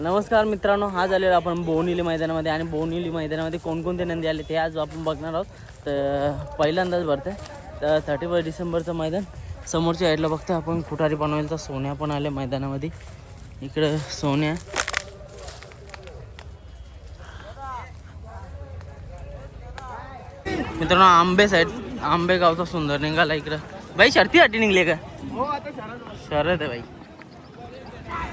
नमस्कार मित्रांनो, आज आलेलो आपण बोनिवली मैदानामध्ये आणि बोनिवली मैदानामध्ये कोणकोणते नंदी आले ते आज आपण बघणार आहोत. तर पहिल्यांदाच भरतं तर 31 डिसेंबरचं मैदान. समोरच्या साईडला बघतो आपण खुटारी बनवायचा सोन्या पण आले मैदानामध्ये. इकडं सोन्या मित्रांनो आंबे साईड आंबेगावचा सुंदर निघाला इकडं. बाई शर्तीसाठी निघले का? हो आता शरद आहे बाई.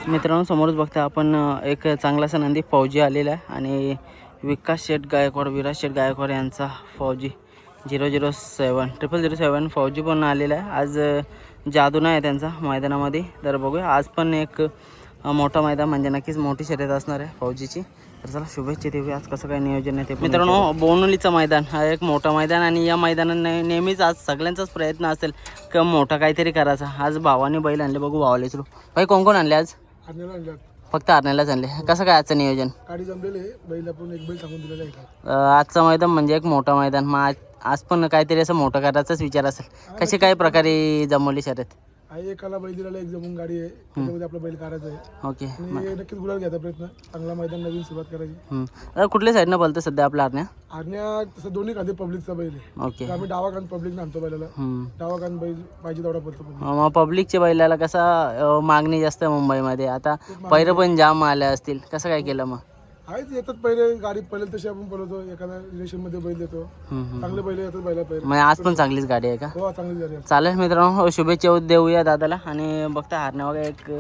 मित्रांनो समोरच बघता आपण एक चांगलासा नंदी फौजी आलेला आहे आणि विकास शेठ गायकवाड विराज शेठ गायकवाड यांचा फौजी 007 फौजी पण आलेला आहे. आज जादू नाही आहे त्यांचा मैदानामध्ये. तर बघूया आज पण एक मोठं मैदान म्हणजे नक्कीच मोठी शर्यत असणार आहे फौजीची. तर चला शुभेच्छा देऊया. आज कसं काय नियोजन आहे ते मित्रांनो. बोनिवलीचं मैदान हा एक मोठं मैदान आणि या मैदानात नेहमीच आज सगळ्यांचाच प्रयत्न असेल की मोठा काहीतरी करायचा. आज भावाने बैल आणले. बघू भावाला विचारू. भाई कोण कोण आणले आज? फक्त आरण्यालाच आणले. कसं काय आजचं नियोजन? गाडी जमलेली आहे, बैल आपण एक बैल सांगून दिलेला आहे. आजचं मैदान म्हणजे एक मोठं मैदान. मग आज पण काहीतरी असं मोठं करायचाच विचार असेल. कशी काय प्रकारे जमवली शर्यत? आहे एकाला बैल दिलेला, एक जमून गाडी आहे त्याच्यामध्ये आपला बैल काढायचा आहे. ओके आणि नक्कीच गुलाल घ्यायचा प्रयत्न. चांगला मैदान नवीन सुरुवात करायची. कुठल्या साईडनं बोलतं सध्या आपला आरण्या? आरण्या तसं दोन्ही खांदे पब्लिकचा बैल आहे. ओके आम्ही डावा कान पब्लिक आणतो बैलाला. डावा कान बैल पाहिजे तेवढा पडतो. मग पब्लिकच्या बैलाला कसा मागणी जास्त आहे मुंबईमध्ये. आता पैरं पण जाम आले असतील. कसं काय केलं मग? आहेच येतात पहिले गाडी पहिले तशी आपण पळवतो. एखाद्या रिलेशन मध्ये बैल देतो. चांगले बैल येतात बैला पहिले. म्हणजे आज पण चांगलीच गाडी आहे का? हो चांगली गाडी आहे. चालेल मित्रांनो, शुभेच्छा देऊया दादाला. आणि बघता हारण्या बघा एक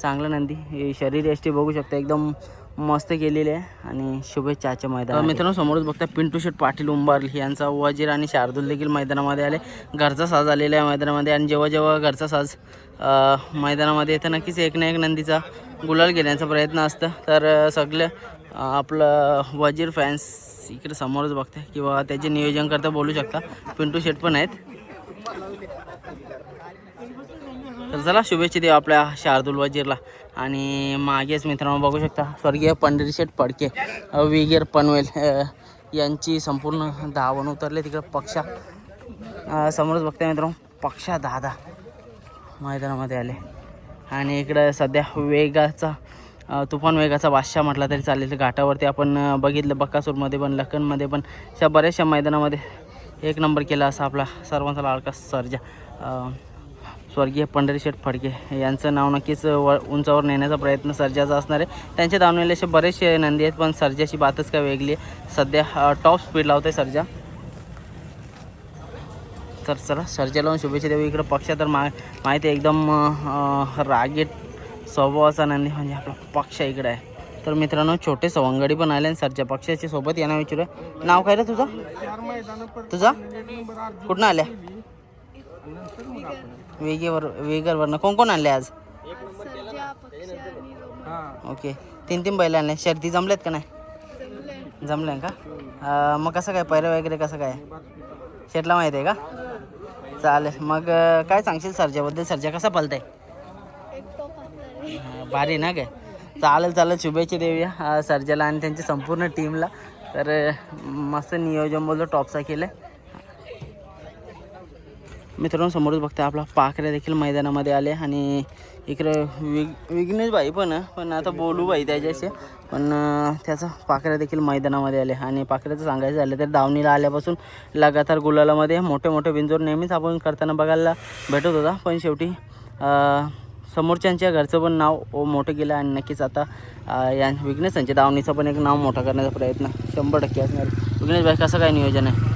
चांगलं नंदी शरीर यष्टी बघू शकता एकदम मस्त केलेली आहे. आणि शुभेच्छा आजच्या मैदानात. मित्रांनो समोरच बघता पिंटू शेठ पाटील उंबारली यांचा वजीर आणि शार्दूल देखील मैदानामध्ये आले. घरचा साज आलेला आहे मैदानामध्ये. आणि जेव्हा जेव्हा घरचा साज मैदानामध्ये येतं नक्कीच एक ना एक नंदीचा गुलाल घेण्याचा प्रयत्न असतं. तर सगळे आपलं वजीर फॅन्स इकडे समोरच बघते किंवा त्याचे नियोजन करता बोलू शकता. पिंटू शेठ पण आहेत. तर चला शुभेच्छा देऊ आपल्या शार्दूल वजीरला. आणि मागेच मित्रांनो बघू शकता स्वर्गीय पंढरी शेठ फडके विगेर पनवेल यांची संपूर्ण धावण उतरले तिकडे. पक्षा समोरच बघताय मित्रांनो. पक्षा दादा मैदानामध्ये आले. आणि इकडं सध्या वेगाचा तुफान वेगाचा बादशाह म्हटला तरी चालेल. घाटावरती आपण बघितलं बक्कासूरमध्ये पण लखनमध्ये पण अशा बऱ्याचशा मैदानामध्ये एक नंबर केला असा आपला सर्वांचा लाडका सर्जा स्वर्गीय पंढरी शेठ फडके यांचं नाव नक्कीच उंचावर नेण्याचा प्रयत्न सर्जाचा असणार आहे. त्यांच्या धावणीला असे बरेचसे नंदी आहेत पण सर्जाची बातच काय वेगळी आहे. सध्या टॉप स्पीड लावते सर्जा. तर चला सर्जा लावून शुभेच्छा देऊ. इकडं पक्षा तर माहिती आहे एकदम रागीट स्वभावाचा नंदी म्हणजे आपला पक्षा इकडे आहे. तर मित्रांनो छोटे सवंगडी पण आले आणि सरच्या पक्षाच्या सोबत यांना विचारूया. नाव काय रे तुझं? कुठनं आल्या? वेगरवरनं. कोण कोण आणले आज? ओके 3 बैल आणले. शर्ती जमल्यात का नाही? जमल्या का? मग कसं काय पैरा वगैरे कसं काय शेटला माहिती आहे का? चालेल मग काय सांगशील सर्जाबद्दल? सर्जा कसा पलताय? भारी ना काय? चालेल शुभेच्छा देऊया सर्जाला आणि त्यांच्या संपूर्ण टीमला. तर मस्त नियोजन बोलतो टॉपचा केलं आहे. मित्रांनो समोरच बघता आपला पाखऱ्या देखील मैदानामध्ये आले. आणि इकडं विघ्नेश भाई पण आता बोलू भाई त्याच्याशी पण त्याचा पाखऱ्या देखील मैदानामध्ये आले. आणि पाखऱ्याचं सांगायचं झालं तर दावणीला आल्यापासून लगातार गुलालामध्ये मोठे मोठे बिंजोर नेहमीच आपण करताना बघायला भेटत होता. पण शेवटी समोरच्यांच्या घरचं पण नाव मोठं केलं. आणि नक्कीच आता या विघ्नेशांच्या दावणीचं पण एक नाव मोठं करण्याचा प्रयत्न 100% असणार. विघ्नेश भाई कसं काय नियोजन आहे?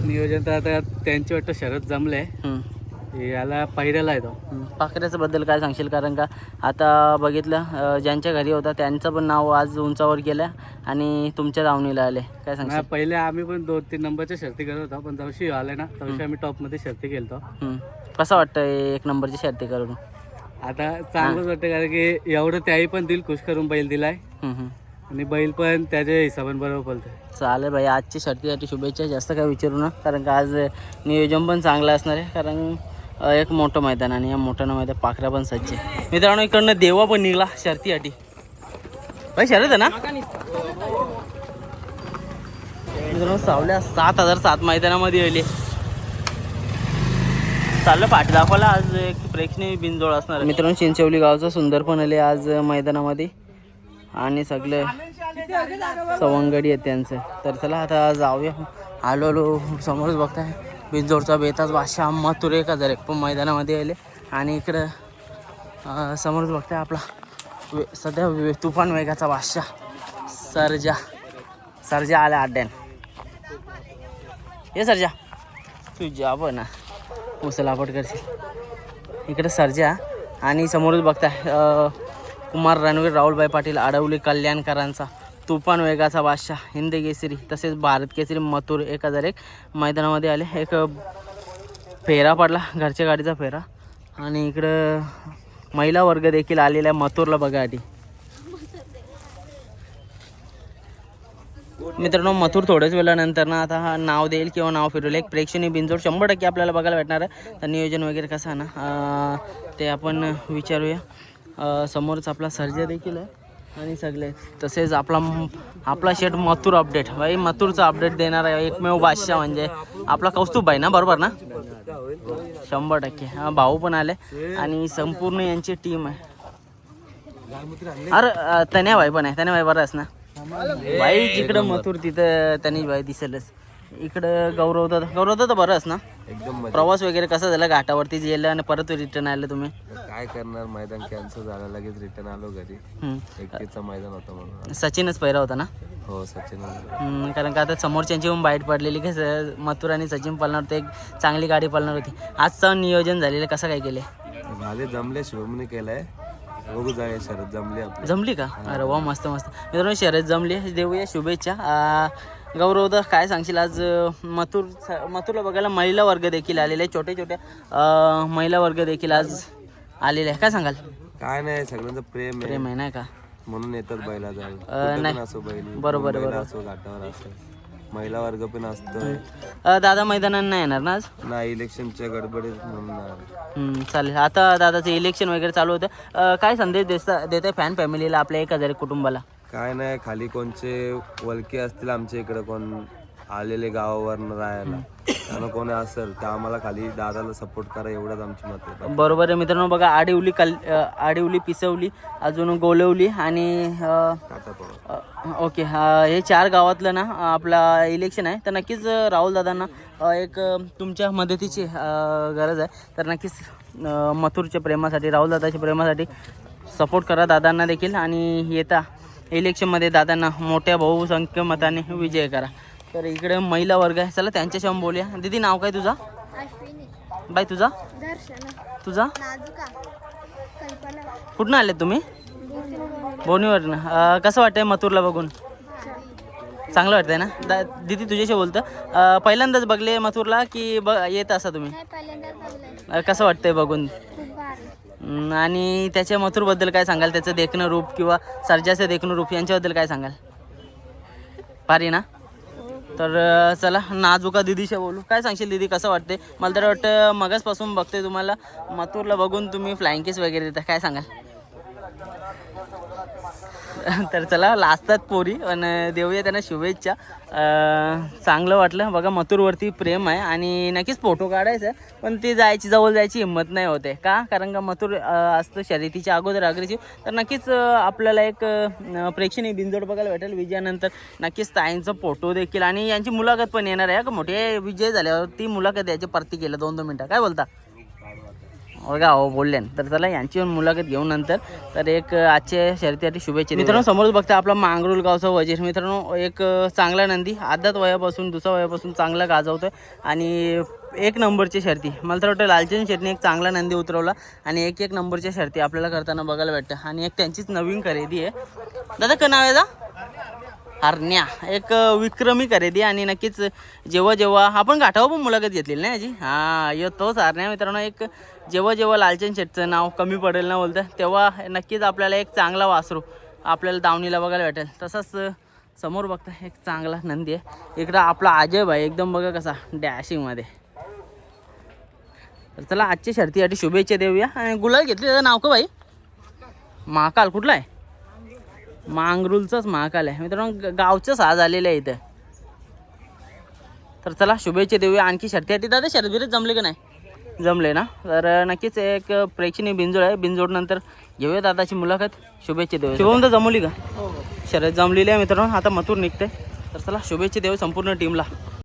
नियोजन तर आता त्यांची वाटतं शरद जमले. याला पहिऱ्याला येतो. पाखऱ्याचं बद्दल काय सांगशील? कारण का आता बघितलं ज्यांच्या घरी होता त्यांचं पण नाव आज उंचावर गेलं आणि तुमच्या दावणीला आले. काय सांगशील? पहिले आम्ही पण 2-3 नंबरच्या शर्ती करत होतो पण जवशी आले ना तवशी आम्ही टॉपमध्ये शर्ती केलतो. कसं वाटतं 1 नंबरची शर्ती करून? आता चांगलंच वाटतं कारण की एवढं त्याही पण दिल खुश करून बैल दिलाय आणि बैल पण त्याच्या हिशोबाने बरोबर बोलतोय. चालेल भाई आजची शर्तीसाठी शुभेच्छा. जास्त काय विचारू ना कारण का आज नियोजन पण चांगलं असणार आहे. कारण एक मोठं मैदान आणि या मोठ्या मैदान पाखऱ्या पण सज्ज आहे. मित्रांनो इकडनं देवा पण निघला शर्तीसाठी. भाई शर्यत आहे ना मित्रांनो? सावल्या 7007 मैदानामध्ये आले. चाललं पाठी दाखवायला. आज एक प्रेक्षणीय बिनजोड असणार मित्रांनो. चिंचवली गावचा सुंदर पण आले आज मैदानामध्ये. आणि सगळे सवंगडी आहेत त्यांचं. तर चला आता जाऊया. आलो समोरच बघताय बिंजोडचा बेताज बादशाह मथुर 1001 पण मैदानामध्ये आले. आणि इकडं समोरच बघताय आपला सध्या तुफान वेगाचा बादशाह सर्जा आला अड्ड्यान. हे सर्जा तुझ्या पण ना मुसलापट करशील. इकडे सर्जा आणि समोरच बघताय कुमार रणवीर राहुलभाई पाटील आडवली कल्याणकरांचा तुफान वेगाचा बादशाह हिंद केसरी तसेच भारत केसरी मथुर 1001 मैदानामध्ये आले. एक फेरा पडला घरच्या गाडीचा फेरा. आणि इकडं महिला वर्ग देखील आलेला आहे मथुरला बघा आधी. मित्रांनो मथुर थोड्याच वेळानंतर ना आता हा नाव देईल किंवा नाव फिरवेल. एक प्रेक्षणीय बिंजोड 100% आपल्याला बघायला भेटणार आहे. तर नियोजन वगैरे कसं आहे ना ते आपण विचारूया. समोरच आपला सर्जा देखील आहे आणि सगळे तसेच आपला शेट मथुर अपडेट भाई मथुरचा अपडेट देणार आहे एकमेव बादशाह म्हणजे आपला कौस्तुभ भाई ना बरोबर ना 100%. हा भाऊ पण आले आणि संपूर्ण यांची टीम आहे. अरे तन्या भाई पण आहे. तन्या भाई बरं आहेस ना भाई. जिकडं मथुर तिथं तनिष भाई दिसेलच. इकडं गौरव दादा बरं आहेस ना एकदम. प्रवास वगैरे कसा झाला घाटावरती गेलं आणि परत रिटर्न आले तुम्ही. काय करणार मैदान कॅन्सल झालं लगेच रिटर्न आलो घरी. एकटीचं मैदान होतं म्हणून. सचिनच पहिला होता ना. हो सचिन. कारण का आता समोरच्यांची पण बाईट पडलेली कसं मथुर आणि सचिन पळणार होते. एक चांगली गाडी पळणार होती. आजचं नियोजन झालेलं कसं काय केले झाले जमले शिवमने केलंय बघू जाऊया शरद जमली आपली. जमली का. अरे वा मस्त मित्रांनो शर्यत जमली. देऊया शुभेच्छा. गौरवदा काय सांगशील आज मथुरला बघायला महिला वर्ग देखील आलेले आहे. छोट्या महिला वर्ग देखील आज आलेले आहे. काय सांगाल. काय नाही सगळ्यांचं प्रेम आहे नाही का म्हणून येतात बैला जाऊ. नाही असो बैल बरोबर असो घाटावर असो महिला वर्ग पण असतोय. दादा मैदानात नाही येणार ना आज. नाही इलेक्शनच्या गडबडीत म्हणून. चालेल. आता दादाचं इलेक्शन वगैरे चालू होतं. काय संदेश देताय फॅन फॅमिलीला आपल्या 1001 कुटुंबाला. काय नाही खाली कोणचे वलके असतील आमच्या इकडे कोण आलेले गावावरनं राहायला त्यानं कोणी असेल तर आम्हाला खाली दादाला सपोर्ट करा एवढंच आमची मत आहे. बरोबर आहे मित्रांनो. बघा आडिवली पिसवली अजून गोलवली आणि ओके हे 4 गावातलं ना आपला इलेक्शन आहे. तर नक्कीच राहुल दादांना एक तुमच्या मदतीची गरज आहे. तर नक्कीच मथुरच्या प्रेमासाठी राहुल दादाच्या प्रेमासाठी सपोर्ट करा दादांना देखील. आणि येता इलेक्शनमध्ये दादांना मोठ्या बहुसंख्य मताने विजय करा. तर इकडे महिला वर्ग आहे. चला त्यांच्याशी आपण बोलूया. दीदी नाव काय तुझा. बाई तुझा. तुझा कुठनं आले तुम्ही. बोनीवरनं. कसं वाटतंय मथुरला बघून. चांगलं वाटतंय ना. दीदी तुझ्याशी बोलतं. पहिल्यांदाच बघले मथुरला की येत असा तुम्ही. कसं वाटतंय बघून. आणि त्याच्या मथुरबद्दल काय सांगाल. त्याचं देखणं रूप किंवा सर्जाचं देखणं रूप यांच्याबद्दल काय सांगाल. भारी ना. तर चला नाजुका दिदीशी बोलू. काय सांगशील दीदी कसं वाटते. मला तर वाटतं मगाचपासून बघते तुम्हाला मथुरला बघून तुम्ही फ्लाइंग किस वगैरे देता. काय सांगाल. तर चला लाजतात पोरी पण देऊया त्यांना शुभेच्छा. चांगलं वाटलं बघा. मथुरवरती प्रेम आहे आणि नक्कीच फोटो काढायचा पण ती जवळ जायची हिंमत नाही होते का. कारण का मथुर असतं शर्यतीच्या अगोदर अग्रेसिव्ह. तर नक्कीच आपल्याला एक प्रेक्षणीय बिंजोड बघायला भेटेल विजयानंतर. नक्कीच ताईंचा फोटो देखील आणि यांची मुलाखत पण येणार आहे का. मोठे विजय झाल्यावर ती मुलाखत द्यायची परती केलं 2-2 मिनटं. काय बोलता बघा हो बोलले. तर चला यांची मुलाखत घेऊन नंतर तर एक आजच्या शर्यतीसाठी शुभेच्छा. मित्रांनो समोरच बघता आपला मांगरुल गावचा वजीर. मित्रांनो एक चांगला नंदी आदत वयापासून दुसऱ्या वयापासून चांगला गाजवतोय आणि 1 नंबरची शर्ती. मला तर वाटतं लालचंद शेटने एक चांगला नंदी उतरवला आणि 1 नंबरच्या शर्ती आपल्याला करताना बघायला भेटतं. आणि एक त्यांचीच नवीन खरेदी आहे. दादा का नाव आहे का. हरण्या. एक विक्रमी खरेदी आणि नक्कीच जेव्हा आपण घाटावर पण मुलाखत घेतलेली नाही याची. हां तोच हरण्या. मित्रांनो एक जेव्हा लालचंद शेटचं नाव कमी पडेल ना बोलतं तेव्हा नक्कीच आपल्याला एक चांगला वासरू आपल्याला दावणीला बघायला भेटेल. तसंच समोर बघता एक चांगला नंदी आहे. इकडं आपला अजय भाई एकदम बघा कसा डॅशिंगमध्ये. तर चला आजच्या शर्तीसाठी शुभेच्छा देऊया. आणि गुलाल घेतली त्याचं नाव का भाई. महाकाल कुठला आहे. मांगरुलचाच महाकाल आहे. मित्रांनो गावचं साज आलेलं आहे इथं. तर चला शुभेच्छा देऊया. आणखी शर्तीसाठी दादा शर्यत जमले का नाही. जमले ना, तर नक्कीच एक प्रेक्षणीय बिनजोड आहे. बिनजोडनंतर घेऊया दादाची मुलाखत. शुभेच्छा देऊ. शुभम तर जमवली का? शर्यत जमलेली आहे मित्रांनो. आता मथुर निघते. तर चला शुभेच्छा देऊ संपूर्ण टीमला.